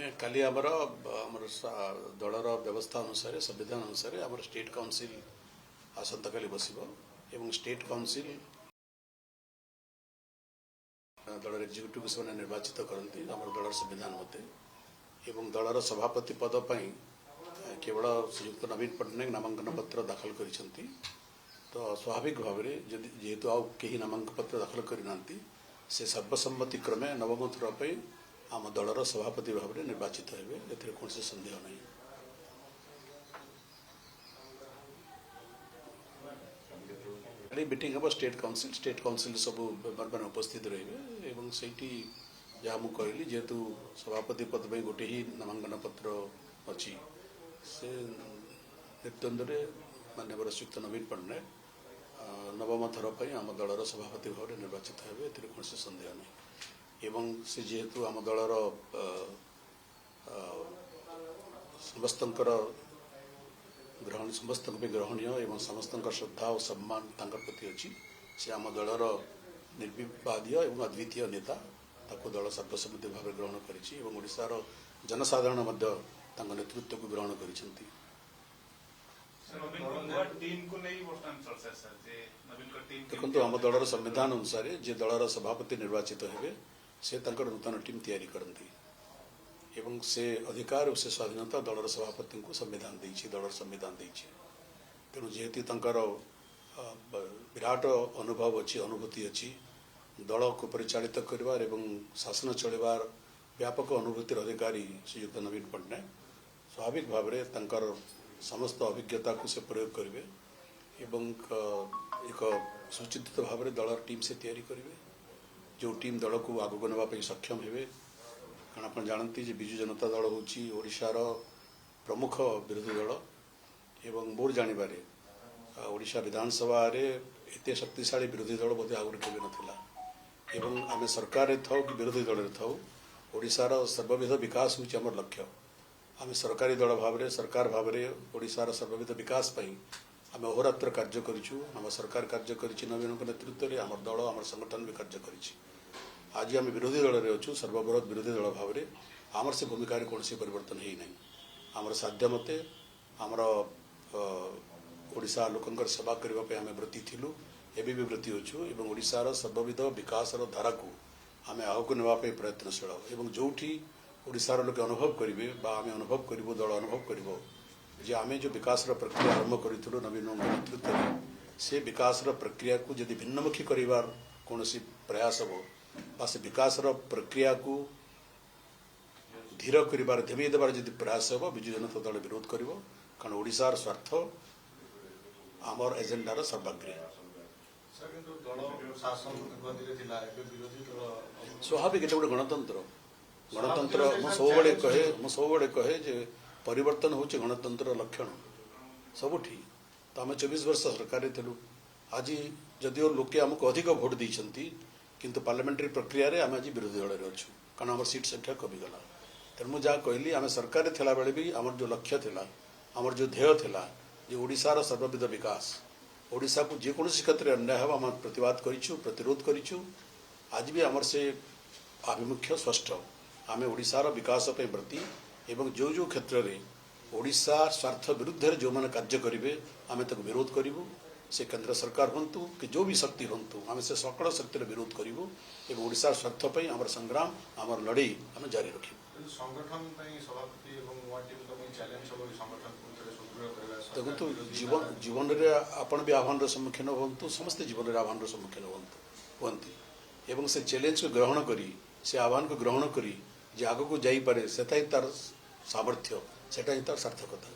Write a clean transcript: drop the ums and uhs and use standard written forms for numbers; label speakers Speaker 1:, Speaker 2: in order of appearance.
Speaker 1: आमे काली आमर दलर व्यवस्था अनुसार संविधान अनुसार आम स्टेट काउंसिल आसंता काली बसिबो एवं स्टेट काउंसिल दलर एक्जिक्यूटिव से निर्वाचित करती आम दलर संविधान मते एवं दलर सभापति पद पर केवल श्रीयुक्त नवीन पट्टनायक नामांकन पत्र दाखल करिसेंती। तो स्वाभाविक भाव में जेहेतु आउ कहीं नामांकन पत्र दाखल करना से सर्वसम्मति क्रमे नवम थर पर आम दलर सभापति भाव में निर्वाचित हेबे एथिरे कौन से संदेह नहीं। मीटिंग हम स्टेट काउंसिल सब मेंबर मैंने उपस्थित रहे एवं सेठी जहाँ मुझे कहली जेहेतु सभापति पद पर गोटे ही नामांकन पत्र अच्छी से नेतृत्व माननीय श्रीयुक्त नवीन पट्टनायक नवम थर पर आम दलर सभापति भाव में निर्वाचित हेबे एथिरे कौन से संदेह नहीं। एवं से जेहेतु आम दलर समस्त समस्त ग्रहणीय एवं समस्त श्रद्धा और सम्मान प्रति अच्छी से आम दलर निर्विवादीय एवं अद्वितीय नेता ताको दल सर्वसम्मति भाव ग्रहण कर जनसाधारण नेतृत्व को ग्रहण कर। देखो आम दलर संविधान अनुसार जे दलर सभापति निर्वाचित हेबे से नूतन टीम तैयारी करती एवं से अधिकार और से स्वाधीनता दलर सभापति को संविधान देछि दलर संविधान देछि। तेणु जेहेतु विराट अनुभव अच्छी अनुभूति अच्छी दल को परिचालित करिवार एवं शासन चलवार व्यापक अनुभूतिर अधिकारी श्रीयुक्त नवीन पट्टनायक स्वाभाविक भाव में समस्त अभिज्ञता को से प्रयोग करेंगे एवं एक सुचिंतित भाव में दल टीम से तैयारी करेंगे जो टीम दल को आगक नापी सक्षम हेबे। कारण आप जानती जे विजु जनता दल होची ओडिशार प्रमुख विरोधी दल एवं मोर जानवे ओडिशा विधानसभा रे एते शक्तिशाली विरोधी दल बोधे आगुरी केबे नथिला एवं आमे सरकार रे थाउ कि विरोधी दल रे थाउ ओडिशार सर्वविध विकास होची हमर लक्ष्य। आमे सरकारी दल भाव रे सरकार भाव रे ओडिशार सर्वविध विकास पई आमे अहोरात्र कार्य करिछु। आम सरकार कार्य करिछि नवीन नेतृत्व रे आमर दल आमर संगठन भी कार्य करिछि। आज आम विरोधी दल रे अच्छु सर्वबृहत विरोधी दल भाव में आमर से भूमिका कौन सी परिवर्तन है नहीं। आमर साध्य मते आमर ओडिशा लोकंकर सेवा करने आम व्रती थिलु एबे भी व्रती अच्छु एवं ओडिशार सर्वविध विकास धारा को आम आगक नापी प्रयत्नशील एवं जोठी ओडिशार लोक अनुभव करेंगे आम अनुभव करूँ दल अनुभव कर जे आम जो विकास प्रक्रिया आरंभ करूँ नवीन नेतृत्व में से विकास प्रक्रिया को यदि भिन्नमुखी करार कौन प्रयास हो से विकास प्रक्रिया को धीर कर धेई देवार जब प्रयास हो विजु जनता दल विरोध कर कारण ओडिशार स्वार्थ आमर एजेंडार सर्वाग्रे। स्वाभाविक गोटे गणतंत्र गणतंत्र मुझे कहे जे परिवर्तन होचे गणतंत्र लक्षण सबुठी। तो आम 24 वर्ष सरकार थिलु आज जदिओ लोके आमको अधिक भोट देइछंती किंतु पार्लियामेंट्री प्रक्रिया रे आम आज विरोधी दल रे अच्छु कारण आम सीट संख्या कमिगला। तेणु मुझे जहाँ कहली आम सरकार थिला बेले भी आमर जो लक्ष्य थिला आमर जो ध्येय थिला जे ओडिशार सर्वविध विकास ओडिशा को जेकोसी क्षेत्र में अन्याय हम प्रतिवाद करिछु प्रतिरोध करिछु। आज भी आमर से आभिमुख्य स्पष्ट आम ओडिशार विकास पे व्रती एवं जो जो क्षेत्र में ओडिशा स्वार्थ विरुद्ध जो मैंने कार्य करेंगे आम तक विरोध करूँ से केंद्र सरकार हूँ कि जो भी शक्ति हूँ आम से सकल शक्तिर विरोध करूँ एवं ओडिशा स्वार्थ पर आम संग्राम आम लड़ई आम जारी रखू। देखो जीवन में आपण भी आह्वान सम्मुखीन हूँ समस्ते जीवन में आह्वान सम्मुखीन हमें एवं से चैलेंज को ग्रहण करी से आह्वान को ग्रहण करी जे आग को जापे से तार सामर्थ्य से तार सार्थकता।